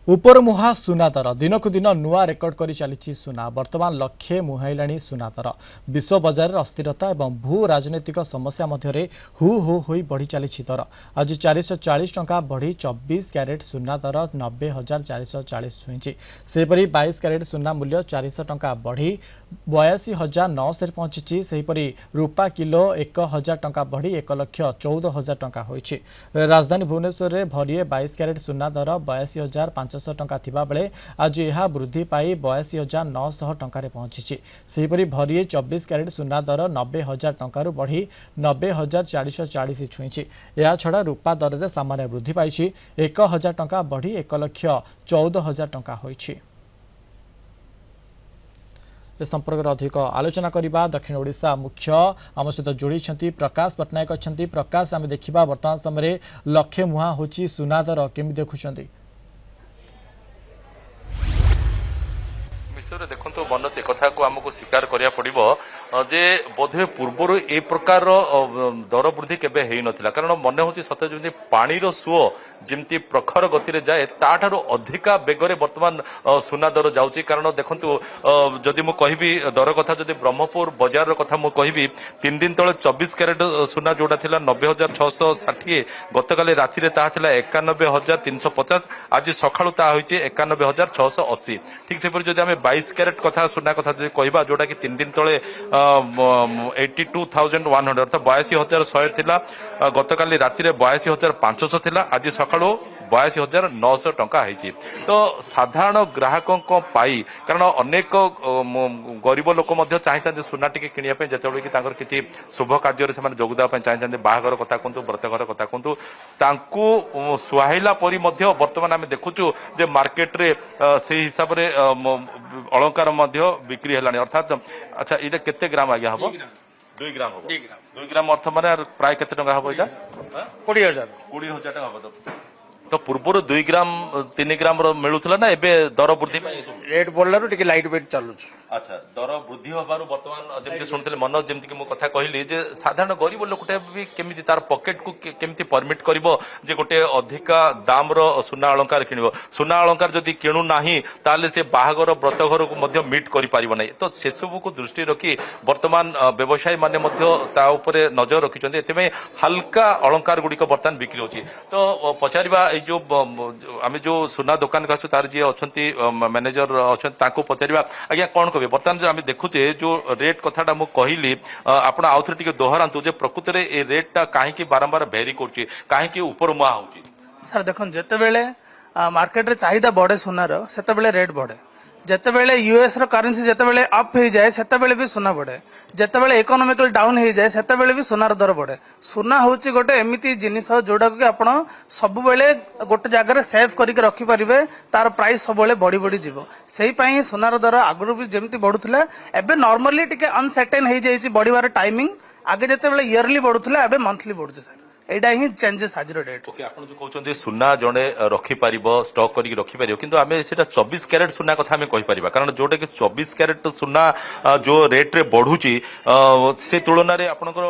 ଉପର ମୁହା ସୁନା ଦର ଦିନକୁ ଦିନ ନୂଆ ରେକର୍ଡ କରି ଚାଲିଛି ସୁନା ବର୍ତ୍ତମାନ ଲକ୍ଷେ ମୁହାଇଲାଣି ସୁନା ଦର ବିଶ୍ୱ ବଜାରରେ ଅସ୍ଥିରତା ଏବଂ ଭୂ ରାଜନୈତିକ ସମସ୍ୟା ମଧ୍ୟରେ ହୁ ହୁ ହୋଇ ବଢ଼ି ଚାଲିଛି ଦର ଆଜି 440 ଟଙ୍କା ବଢ଼ି 24 କ୍ୟାରେଟ୍ ସୁନା ଦର 90,440 ଛୁଇଁଛି ସେହିପରି 22 କ୍ୟାରେଟ୍ ସୁନା ମୂଲ୍ୟ 400 ଟଙ୍କା ବଢ଼ି 82,900 ପହଞ୍ଚିଛି ସେହିପରି ରୂପା କିଲୋ 1,000 ଟଙ୍କା ବଢ଼ି 1,14,000 ଟଙ୍କା ହୋଇଛି ରାଜଧାନୀ ଭୁବନେଶ୍ୱରରେ ଭରିଏ 22 କ୍ୟାରେଟ୍ ସୁନା ଦର 82,500 ଟଙ୍କା ଥିବା ବେଳେ ଆଜି ଏହା ବୃଦ୍ଧି ପାଇ 82,900 ଟଙ୍କାରେ ପହଞ୍ଚିଛି ସେହିପରି ଭରିଏ 24 କ୍ୟାରେଟ୍ ସୁନା ଦର 90,000 ଟଙ୍କାରୁ ବଢ଼ି 90,440 ଛୁଇଁଛି ଏହାଛଡ଼ା ରୂପା ଦରରେ ସାମାନ୍ୟ ବୃଦ୍ଧି ପାଇଛି 1,000 ଟଙ୍କା ବଢ଼ି 1,14,000 ଟଙ୍କା ହୋଇଛି ए संपर्क में अधिक आलोचना करबा दक्षिण ओडिशा मुख्य आम सहित जोड़ी प्रकाश पट्टनायक अच्छा प्रकाश आम देखा वर्तमान समय लक्षे मुहा होची सुना दर केमी देखुं विषय देखो मनोज एक कथा को आमको स्वीकार करा पड़ो जे बोधे पूर्वर ए प्रकार दर वृद्धि केबे हेई नथिला कारण मन हो सते जमी पानीर सुओ जमती प्रखर गति जाए ताठार अधिका बेगरे वर्तमान सुना दर जाउची कारण देखु जदि मु कहबी दर कथा जदि ब्रह्मपुर बजार कथा मु कहबी 3 दिन तले 24 कैरेट सुना जोड़ा थिला 90,660 गतकाली राति ता थिला 91,350 आज सकाळु ता होईचे 91,680 ठीक से जदि आम 22 कैरेट कथा सुना कथा कहबा जोटा कि 3 दिन तले 82,100 अर्थात 82,100 थिला गतकाली राति 82,500 थिला आज सकाळु 82,900 टंका है तो साधारण ग्राहकों कारण अनेक गरीब लोक चाहते सुना टी किणापी जिते कि किसी शुभ कार्य जोगदा चाहते बाहागर कथा कहतु व्रतघर कथा कहतु सुहाइला परी बर्तमान आम देखुचु जे मार्केट रे से हिसाब से अलंकार बिक्री है अर्थात अच्छा ये केते ग्राम आज्ञा हम 2 ग्राम हम 2 ग्राम अर्थ माने प्राय केते टंका हम यहाँ 20,000 टंका हम तो पूर्वर 2 ग्राम 3 ग्राम मिलूला ना एबे दर वृद्धि रेट बढ़ला टिके लाइट वेट चलु अच्छा दर वृद्धि होबारु वर्तमान जेमति सुनथले मनोज जेमति कि मो कथा कहली जे साधारण गरीब लोकटे भी केमिति तार पॉकेट को केमिति परमिट करिवो जे गोटे अधिका दाम रो सुना अलंकार किनिवो सुना अलंकार जदि किणु नाही ताले से बाहागर व्रतघर को मध्य मीट करि पारिबो नै तो से सब को दृष्टि रखी वर्तमान व्यवसायी माने मध्य ता ऊपर नजर रखिचंदे एतेमे हल्का अलंकार गुडी को वर्तमान बिक्री होची तो पचारिबा जो आम जो सुना दुकान का तार जी अच्छा मैनेजर अच्छा पचार आज्ञा कौन कहे बर्तमान जो आम देखुचे जो रेट कथाटा मुझे कहली आप आउ थे दोहरातु प्रकृत में ये रेटा कहीं बारंबार भेरी कहीं ऊपर मुहा हो सर देखो जिते बेले मार्केट रे चाहिदा बढ़े सुनार सेते बेले रेट बढ़े जिते बेले यूएस रो करेंसी जिते बेले अप हो जाए सेते बेले भी सुना बढ़े जिते बेले इकोनॉमिकल डाउन हो जाए सेते बेले भी सुनार दर बढ़े सुना होची गोटे एमिति जिनिस जोड़ा कि आपण सब बेले गोटे जगह सेव करके रखि परिबे तार प्राइस सब बेले बढ़ी बढ़ी जीवो सेही पई सुनार दर आगु भी जेमति बढ़ुथला एबे नॉर्मली टिके अनसर्टेन हो जाई बढ़िवार टाइमिंग आगे जिते बेले इयरली बढ़ुथला एबे मंथली बढ़ुछ सर एटा ही चेंजेस आज डेट ओके आपण जो कहउछन सुना जणे रखि परिबो स्टॉक करके रखि परिबो किंतु आमे सेटा 24 कैरेट सुना कथा हमें कहि परिबा कारण जोटे कि 24 कैरेट सुना जो रेट रे बढ़ुची से तुलना रे आपनकर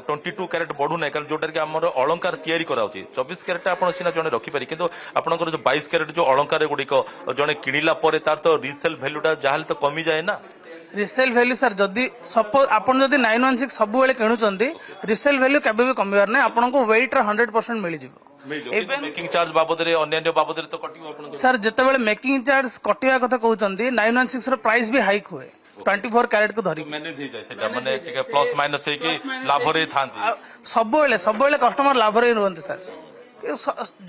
22 कैरेट बढ़ु नै कारण जोटा कि हमर अलंकार तयारी कराउची 24 कैरेट आपण सिना जणे रखि पारि किंतु आपनकर जो 22 कैरेट जो अलंकार गुडी को जणे किनिला परे तार तो रीसेल वैल्यूटा जाहल तो कमी जाए ना रिसेल वैल्यू सर जदि सपोज आपन जदि 916 सब बेले किणुचंती रिसेल वैल्यू केबे भी कमिबार नै आपन को वेट रे 100% मिली जिवो एबे मेकिंग चार्ज बाबद रे अन्य बाबद रे तो कटियो आपन सर जते बेले मेकिंग चार्ज कटिया कथा कहउचंती 916 रो प्राइस भी हाइक हुए 24 कैरेट को धरी मैनेज हो जाए सेटा माने टिके प्लस माइनस हे कि लाभ रे थांती सब बेले कस्टमर लाभ रे रहंती सर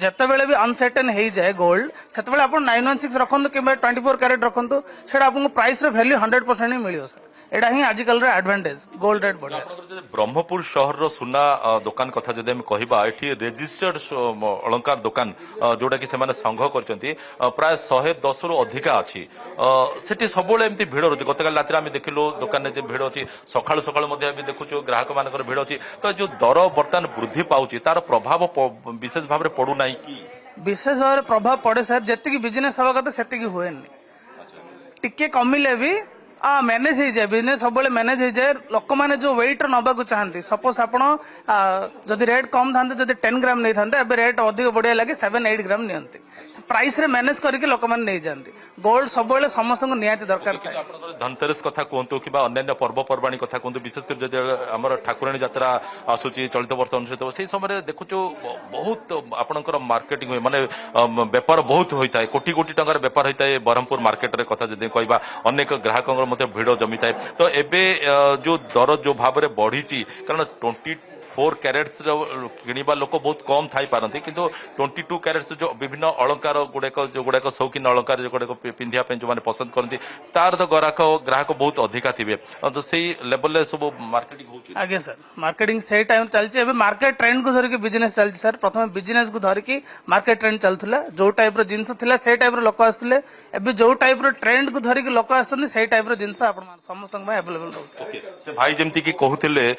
जिते बेले भी अनसर्टेन हो जाए गोल्ड से 916 रखु कि 24 कैरेट रखु से आपको प्राइस वैल्यू 100% ही मिले सर एटा ही आजिकल एडवांटेज गोल्ड रेट बढ़े ब्रह्मपुर शहर रो सुना दुकान कथा जदि हम कहबा एठी रजिस्टर्ड अलंकार दुकान जोटा कि से संघ करचंती प्राय 110 रु अधिका अछि सेठी सबले एमती भीड़ रहती गतकाल राति आम देखिलु दुकान जे भीड़ अछि सकाळु सकाळु मध्ये आम देखुछु ग्राहक मानकर भीड़ अछि तो जो दर बर्तमान वृद्धि पाउछि तार प्रभाव विशेष भाव रे पडु नाही कि विशेष भाव रे प्रभाव पड़े सर जति की बिजनेस हवा कथा सेति की हुए टिके कमिले भी मैनेज हो जाए बिजनेस सब मैनेज हो जाए लोक मैंने जो वेट नबाक चाहती सपोज आप जदि रेट कम था जब 10 ग्राम नहीं था एबे रेट अधिक बढ़िया लगे 7-8 ग्राम नियंती प्राइस रे मैनेज करके लोक मैंने नहीं जाती गोल्ड सब समस्त को निहाती दरकार था आपनकर धनतेरस कथा कहतु कि अन्य पर्वपर्वाणी कथा कहतु विशेष कर जदि आमर ठाकुराणी यात्रा आसूची चलित वर्ष अनुष्ठित हो समय देखुचु बहुत आपनकर मार्केटिंग हुए माने बेपार बहुत होता है कोटी कोटी टंकार बेपार होता है ब्रह्मपुर मार्केट रे कथा जदि कहबा अनेक ग्राहक भिड़ जमी थाए तो एबे जो दर जो भाव में बढ़ी कारण 24 कैरेट्स किणवा लोक बहुत कम थाई पारती किंतु 22 कैरेट्स जो विभिन्न अलंकार गुड़ाक शौकीन अलंकार जो गुड़ाक पिंधा जो मैंने पसंद करती तार तो ग्राहक बहुत अधिका थे तो से लेवल सब मार्केटिंग हो आगे सर मार्केटिंग से टाइम चलती है मार्केट ट्रेंड को धरिकी बिजनेस चलती सर प्रथम बिजनेस को धरिकी मार्केट ट्रेंड चलुला जो टाइप जिनस से टाइप लोक आसुले एबे जो टाइप ट्रेंड को धरिकी लोक आसुछन्ति से टाइप जिनस समस्त अवेलेबल रोचे भाई जमती कि कहते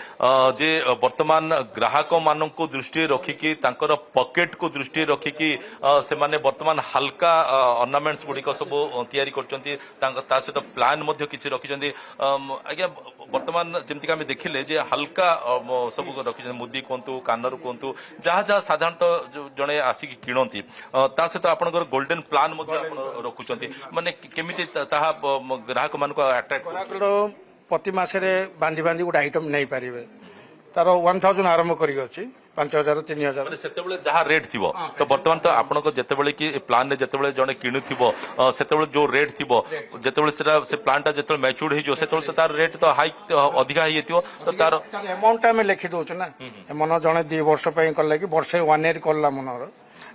जे वर्तमान ग्राहक मान को दृष्टि रखिकी तांकर पॉकेट को दृष्टि रखिकी से माने वर्तमान हल्का ऑर्नामेंट्स गुड़िक सब तैयारी करछन्ति ता सहित प्लान मध्य किछि रखिछन्ति आज्ञा वर्तमान जमती आम देखिले जे हल्का सब रखिछन्ति मुदी कहतु कानर कहतु जहाँ जहाँ साधारणतः जड़े आसिक किणती ता सहित आपनकर गोल्डन प्लान मध्य आपण रखुछन्ति माने केमिति ताहा ग्राहक मान को अट्रैक्ट प्रति मासरे बांधी बांधी गोटे आइटम नहीं पारे तार 1000 आरंभ करी 5000 3000 सेतेबेले जहाँ रेट थिबो तो वर्तमान तो आपन को जेतेबेले कि प्लान ने जेतेबेले जने किणुथिबो सेतेबेले जो रेट थिबो जेतेबेले सेटा से प्लान टा जेतेबेले मैच्योर्ड हे जो सेतेबेले तो तार रेट तो हाई अधिका हे थिबो तो तार अमाउंट आम लिखि दउछ ना मन जने 2 वर्ष पई कला कि वर्षे 1 ईयर कला मनर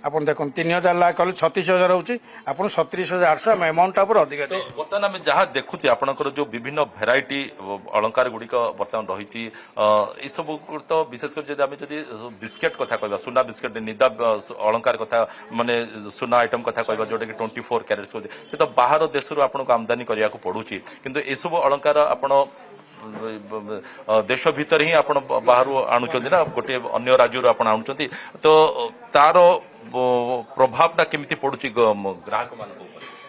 आपन देखो 3000 लाख कल 36000 होची आपन 37800 हम अमाउंट पर अधिक दे वर्तमान आम जहाँ देखुचे आपनकर जो विभिन्न भेराइटी अलंकार गुड़िक वर्तमान रही सब तो विशेष कर जब बिस्केट कथा कहबा सुना बिस्केट निदा अलंकार कथा माने सुना आइटम कथा कहबा जोटा कि 24 कैरेट्स को से तो बाहर देश आपको आमदानी करिया को पड़ुची किंतु ए सब अलंकार आपण देश भीतर ही आप बाहर आणुचंती ना गोटे अन्य राज्य आप आणुचंती तो तार प्रभावटा केमिति पड़ुची ग्राहक मान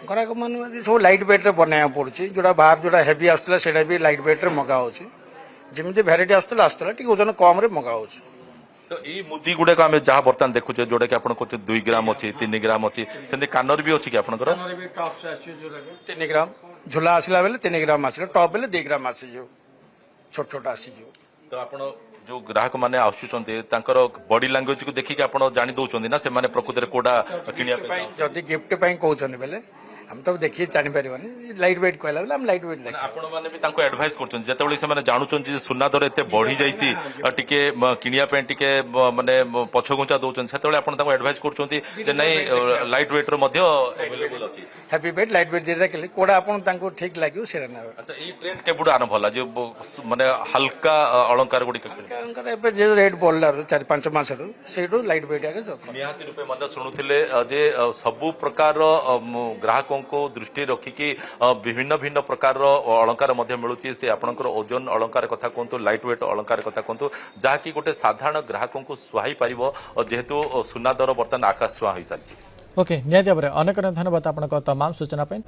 ग्राहक मान सब लाइट वेट रे बनाया पड़ुची जोड़ा बाहर जोड़ा हेवी आसला सेटा भी लाइट वेट रे मगा होची जेमिति वैरायटी आसला टी ओजन कम रे मगा होची तो ई मुदी गुडे को आमे जहाँ बर्तमान देखुचे जोड़ा कि आपण कहते 2 ग्राम अच्छी 3 ग्राम अच्छी से कानर भी अच्छी कि आपनकर 3 ग्राम झुला आसला बेले 3 ग्राम आसला टॉप बेले 2 ग्राम आसी जो छोट छोट आसी जो तो आपण जो ग्राहक माने आसुचंते तांकर बॉडी लैंग्वेज को देखि कि आपण जानि दउचंदी ना से माने प्रकृति रे कोडा किनिया पे जदी गिफ्ट पई कहउछन बेले हम तो देखिए जानि परिबनी लाइट वेट कहला बेले हम लाइट वेट देखि आपण माने भी तांको एडवाइस करछन जेतेबेले से माने जानुचन जे सुना दर एते बढ़ी जाईची टिके किनिया पे टिके माने पछगुंचा दउचन सेतेबेले आपण तांको एडवाइस करछंती जे नै लाइट वेट रो मध्ये अवेलेबल अछि हैप्पी वेट लाइट वेट दे देखले कोडा आपण तांको ठीक लागियो सेरा ना अच्छा ई ट्रेंड केबुड आरंभ होला जे माने हल्का अलंकार गुडी अलंकार एबे जे रेट बोलला 4-5 मास रो सेडो लाइट वेट आके जो निहाती रूपे मन सुनुथिले जे सब प्रकार ग्राहक को दृष्टि रखिकी विभिन्न भिन्न प्रकार अलंकार मिलूची से आपनकर ओजन अलंकार कथा कहतु लाइट वेट अलंकार कथा कहतु जहाँकि गोटे साधारण ग्राहक को सुहाई पारिबो जेहेतु सुना दर बर्तमान आकाश छुआ हो सारी ओके निहाती भाव में अनेक धन्यवाद आपन तमाम सूचना पे।